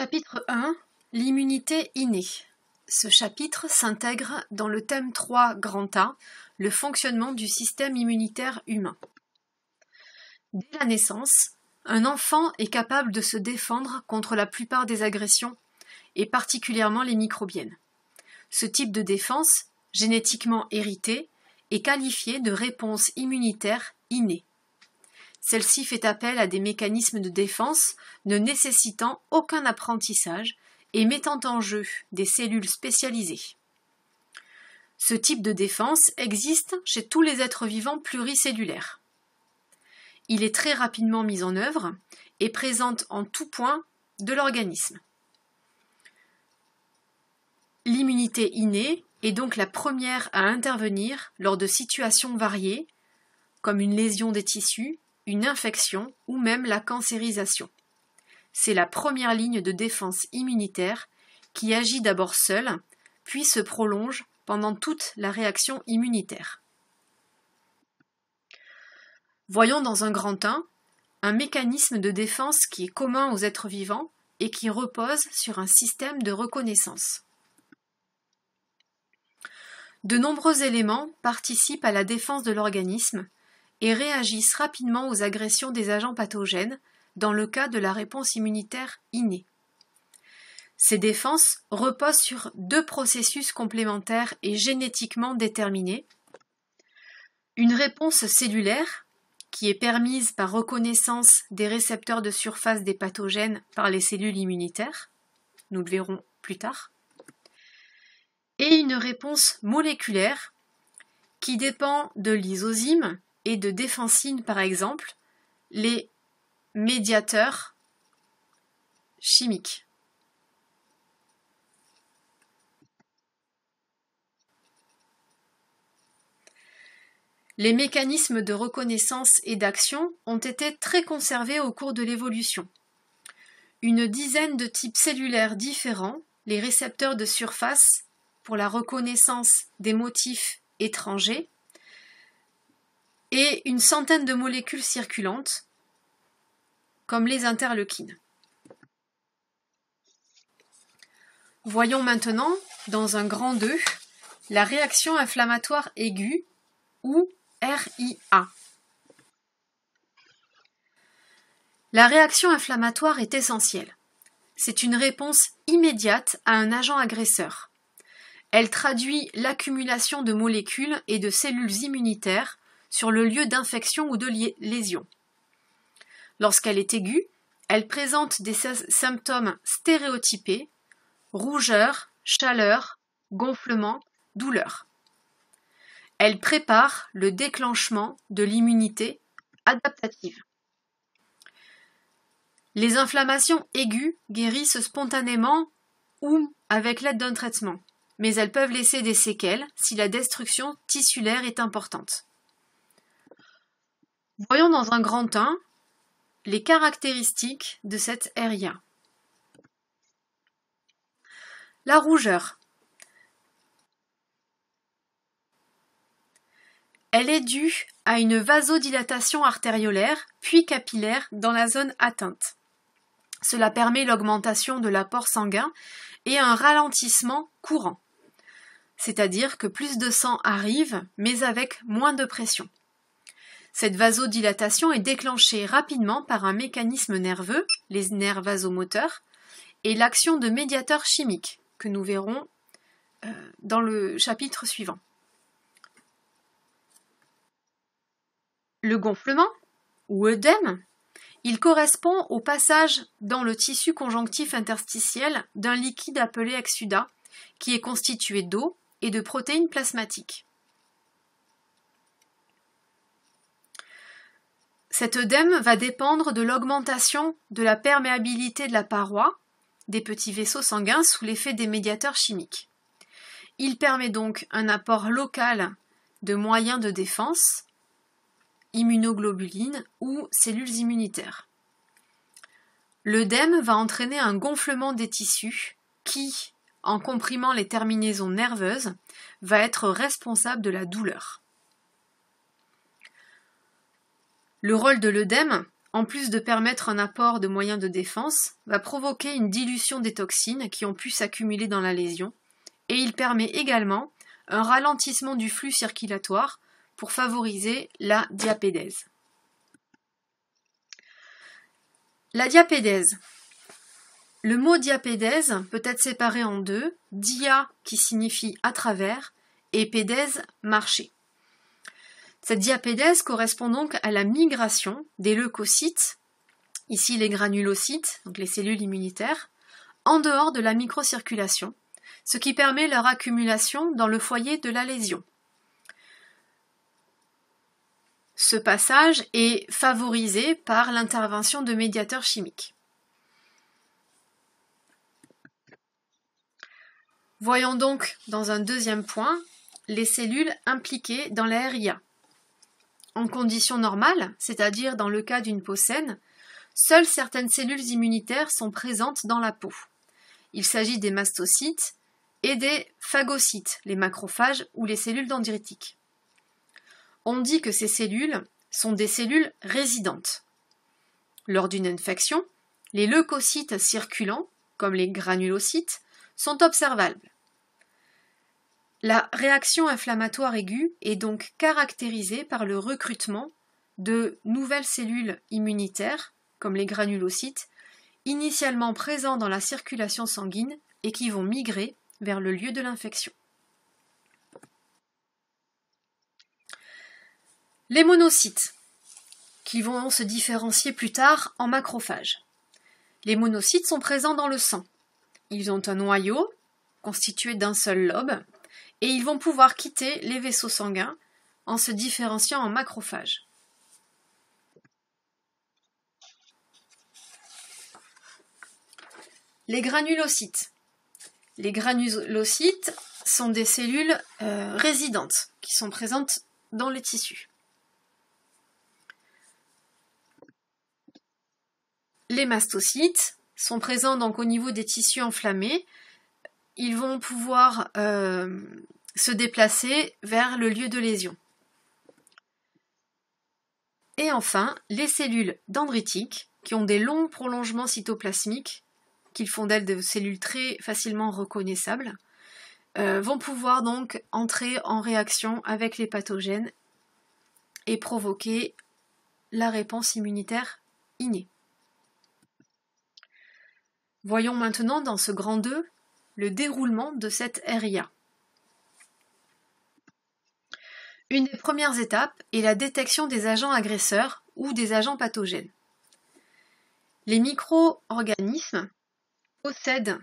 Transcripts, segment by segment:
Chapitre 1 L'immunité innée. Ce chapitre s'intègre dans le thème 3 grand A, le fonctionnement du système immunitaire humain. Dès la naissance, un enfant est capable de se défendre contre la plupart des agressions, et particulièrement les microbiennes. Ce type de défense, génétiquement héritée, est qualifié de réponse immunitaire innée. Celle-ci fait appel à des mécanismes de défense ne nécessitant aucun apprentissage et mettant en jeu des cellules spécialisées. Ce type de défense existe chez tous les êtres vivants pluricellulaires. Il est très rapidement mis en œuvre et présente en tout point de l'organisme. L'immunité innée est donc la première à intervenir lors de situations variées, comme une lésion des tissus, une infection ou même la cancérisation. C'est la première ligne de défense immunitaire qui agit d'abord seule, puis se prolonge pendant toute la réaction immunitaire. Voyons dans un grand 1 un mécanisme de défense qui est commun aux êtres vivants et qui repose sur un système de reconnaissance. De nombreux éléments participent à la défense de l'organisme et réagissent rapidement aux agressions des agents pathogènes dans le cas de la réponse immunitaire innée. Ces défenses reposent sur deux processus complémentaires et génétiquement déterminés. Une réponse cellulaire, qui est permise par reconnaissance des récepteurs de surface des pathogènes par les cellules immunitaires, nous le verrons plus tard, et une réponse moléculaire, qui dépend de lysozyme et de défensine par exemple, les médiateurs chimiques. Les mécanismes de reconnaissance et d'action ont été très conservés au cours de l'évolution. Une dizaine de types cellulaires différents, les récepteurs de surface pour la reconnaissance des motifs étrangers, et une centaine de molécules circulantes, comme les interleukines. Voyons maintenant, dans un grand 2, la réaction inflammatoire aiguë, ou RIA. La réaction inflammatoire est essentielle. C'est une réponse immédiate à un agent agresseur. Elle traduit l'accumulation de molécules et de cellules immunitaires sur le lieu d'infection ou de lésion. Lorsqu'elle est aiguë, elle présente des symptômes stéréotypés, rougeur, chaleur, gonflement, douleur. Elle prépare le déclenchement de l'immunité adaptative. Les inflammations aiguës guérissent spontanément ou avec l'aide d'un traitement, mais elles peuvent laisser des séquelles si la destruction tissulaire est importante. Voyons dans un grand 1 les caractéristiques de cette RIA. La rougeur. Elle est due à une vasodilatation artériolaire puis capillaire dans la zone atteinte. Cela permet l'augmentation de l'apport sanguin et un ralentissement courant, c'est-à-dire que plus de sang arrive, mais avec moins de pression. Cette vasodilatation est déclenchée rapidement par un mécanisme nerveux, les nerfs vasomoteurs, et l'action de médiateurs chimiques, que nous verrons dans le chapitre suivant. Le gonflement, ou œdème, il correspond au passage dans le tissu conjonctif interstitiel d'un liquide appelé exsudat, qui est constitué d'eau et de protéines plasmatiques. Cet œdème va dépendre de l'augmentation de la perméabilité de la paroi des petits vaisseaux sanguins sous l'effet des médiateurs chimiques. Il permet donc un apport local de moyens de défense, immunoglobulines ou cellules immunitaires. L'œdème va entraîner un gonflement des tissus qui, en comprimant les terminaisons nerveuses, va être responsable de la douleur. Le rôle de l'œdème, en plus de permettre un apport de moyens de défense, va provoquer une dilution des toxines qui ont pu s'accumuler dans la lésion, et il permet également un ralentissement du flux circulatoire pour favoriser la diapédèse. La diapédèse. Le mot diapédèse peut être séparé en deux, dia qui signifie à travers et pédèse marcher. Cette diapédèse correspond donc à la migration des leucocytes, ici les granulocytes, donc les cellules immunitaires, en dehors de la microcirculation, ce qui permet leur accumulation dans le foyer de la lésion. Ce passage est favorisé par l'intervention de médiateurs chimiques. Voyons donc dans un deuxième point les cellules impliquées dans la RIA. En conditions normales, c'est-à-dire dans le cas d'une peau saine, seules certaines cellules immunitaires sont présentes dans la peau. Il s'agit des mastocytes et des phagocytes, les macrophages ou les cellules dendritiques. On dit que ces cellules sont des cellules résidentes. Lors d'une infection, les leucocytes circulants, comme les granulocytes, sont observables. La réaction inflammatoire aiguë est donc caractérisée par le recrutement de nouvelles cellules immunitaires, comme les granulocytes, initialement présents dans la circulation sanguine et qui vont migrer vers le lieu de l'infection. Les monocytes, qui vont se différencier plus tard en macrophages. Les monocytes sont présents dans le sang. Ils ont un noyau constitué d'un seul lobe et ils vont pouvoir quitter les vaisseaux sanguins en se différenciant en macrophages. Les granulocytes. Les granulocytes sont des cellules résidentes qui sont présentes dans les tissus. Les mastocytes sont présents donc au niveau des tissus enflammés. Ils vont pouvoir se déplacer vers le lieu de lésion. Et enfin, les cellules dendritiques, qui ont des longs prolongements cytoplasmiques, qui font d'elles des cellules très facilement reconnaissables, vont pouvoir donc entrer en réaction avec les pathogènes et provoquer la réponse immunitaire innée. Voyons maintenant dans ce grand 2 le déroulement de cette RIA. Une des premières étapes est la détection des agents agresseurs ou des agents pathogènes. Les micro-organismes possèdent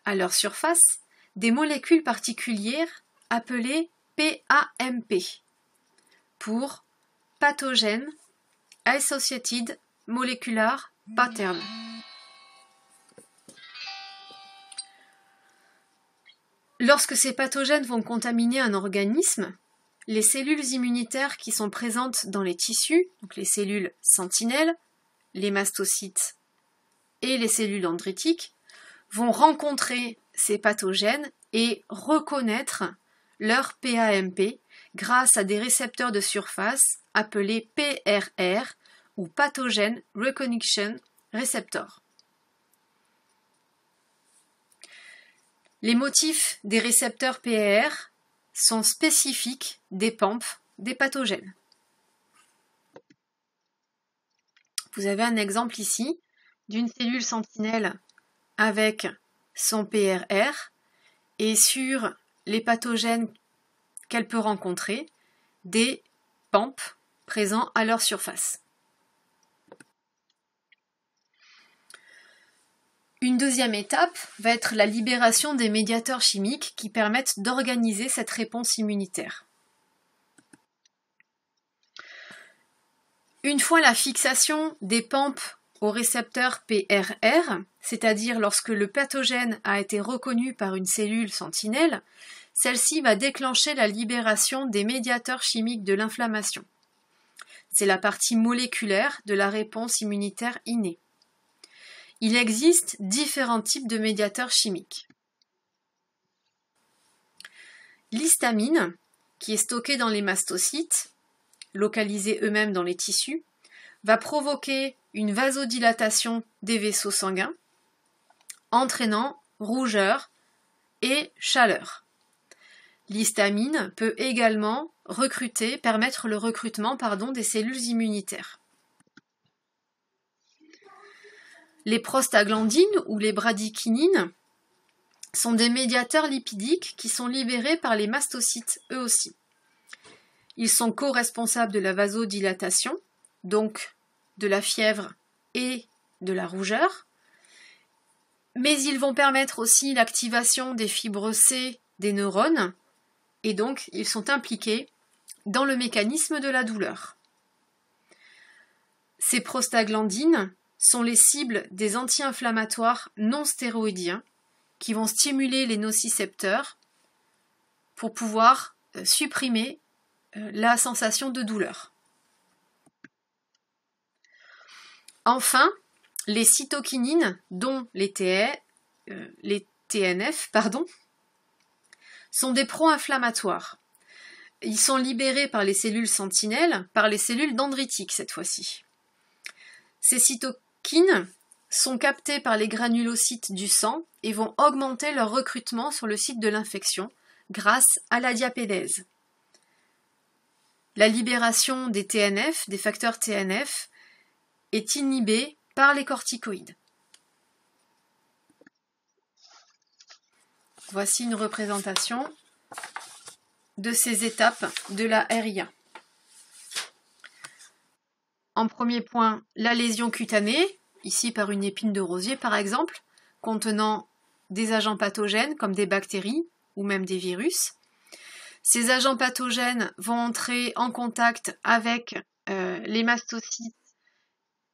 à leur surface des molécules particulières appelées PAMP pour Pathogen Associated Molecular Pattern. Lorsque ces pathogènes vont contaminer un organisme, les cellules immunitaires qui sont présentes dans les tissus, donc les cellules sentinelles, les mastocytes et les cellules dendritiques, vont rencontrer ces pathogènes et reconnaître leur PAMP grâce à des récepteurs de surface appelés PRR ou Pathogen Recognition Receptor. Les motifs des récepteurs PRR sont spécifiques des PAMP des pathogènes. Vous avez un exemple ici d'une cellule sentinelle avec son PRR et sur les pathogènes qu'elle peut rencontrer, des PAMP présents à leur surface. Une deuxième étape va être la libération des médiateurs chimiques qui permettent d'organiser cette réponse immunitaire. Une fois la fixation des PAMP au récepteur PRR, c'est-à-dire lorsque le pathogène a été reconnu par une cellule sentinelle, celle-ci va déclencher la libération des médiateurs chimiques de l'inflammation. C'est la partie moléculaire de la réponse immunitaire innée. Il existe différents types de médiateurs chimiques. L'histamine, qui est stockée dans les mastocytes, localisés eux-mêmes dans les tissus, va provoquer une vasodilatation des vaisseaux sanguins, entraînant rougeur et chaleur. L'histamine peut également permettre le recrutement des cellules immunitaires. Les prostaglandines ou les bradykinines sont des médiateurs lipidiques qui sont libérés par les mastocytes eux aussi. Ils sont co-responsables de la vasodilatation, donc de la fièvre et de la rougeur, mais ils vont permettre aussi l'activation des fibres C des neurones, et donc ils sont impliqués dans le mécanisme de la douleur. Ces prostaglandines sont les cibles des anti-inflammatoires non stéroïdiens qui vont stimuler les nocicepteurs pour pouvoir supprimer la sensation de douleur. Enfin, les cytokinines, dont les TNF, sont des pro-inflammatoires. Ils sont libérés par les cellules sentinelles, par les cellules dendritiques cette fois-ci. Ces cytokines sont captées par les granulocytes du sang et vont augmenter leur recrutement sur le site de l'infection grâce à la diapédèse. La libération des TNF, des facteurs TNF, est inhibée par les corticoïdes. Voici une représentation de ces étapes de la RIA. En premier point, la lésion cutanée, ici par une épine de rosier par exemple, contenant des agents pathogènes comme des bactéries ou même des virus. Ces agents pathogènes vont entrer en contact avec les mastocytes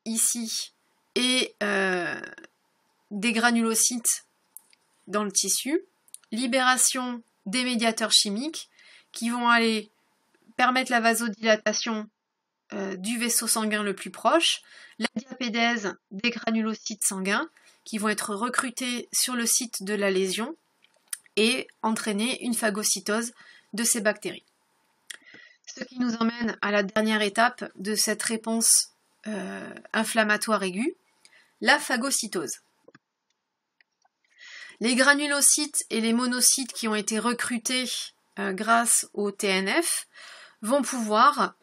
ici et des granulocytes dans le tissu. Libération des médiateurs chimiques qui vont aller permettre la vasodilatation du vaisseau sanguin le plus proche, la diapédèse des granulocytes sanguins qui vont être recrutés sur le site de la lésion et entraîner une phagocytose de ces bactéries. Ce qui nous emmène à la dernière étape de cette réponse inflammatoire aiguë, la phagocytose. Les granulocytes et les monocytes qui ont été recrutés grâce au TNF vont pouvoir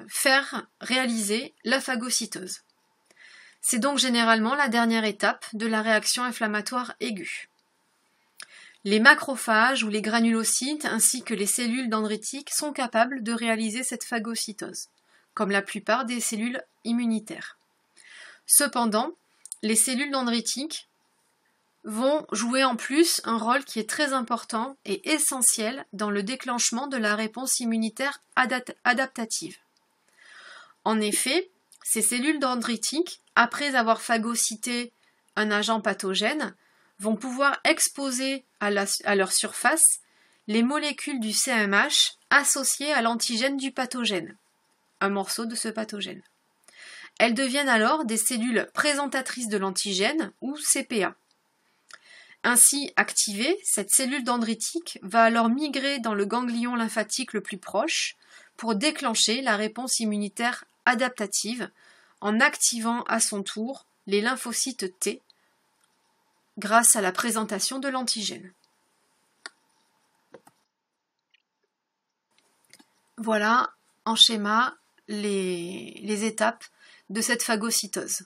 faire réaliser la phagocytose. C'est donc généralement la dernière étape de la réaction inflammatoire aiguë. Les macrophages ou les granulocytes ainsi que les cellules dendritiques sont capables de réaliser cette phagocytose, comme la plupart des cellules immunitaires. Cependant, les cellules dendritiques vont jouer en plus un rôle qui est très important et essentiel dans le déclenchement de la réponse immunitaire adaptative. En effet, ces cellules dendritiques, après avoir phagocyté un agent pathogène, vont pouvoir exposer à leur surface les molécules du CMH associées à l'antigène du pathogène, un morceau de ce pathogène. Elles deviennent alors des cellules présentatrices de l'antigène ou CPA. Ainsi activée, cette cellule dendritique va alors migrer dans le ganglion lymphatique le plus proche pour déclencher la réponse immunitaire adaptative en activant à son tour les lymphocytes T grâce à la présentation de l'antigène. Voilà en schéma les étapes de cette phagocytose.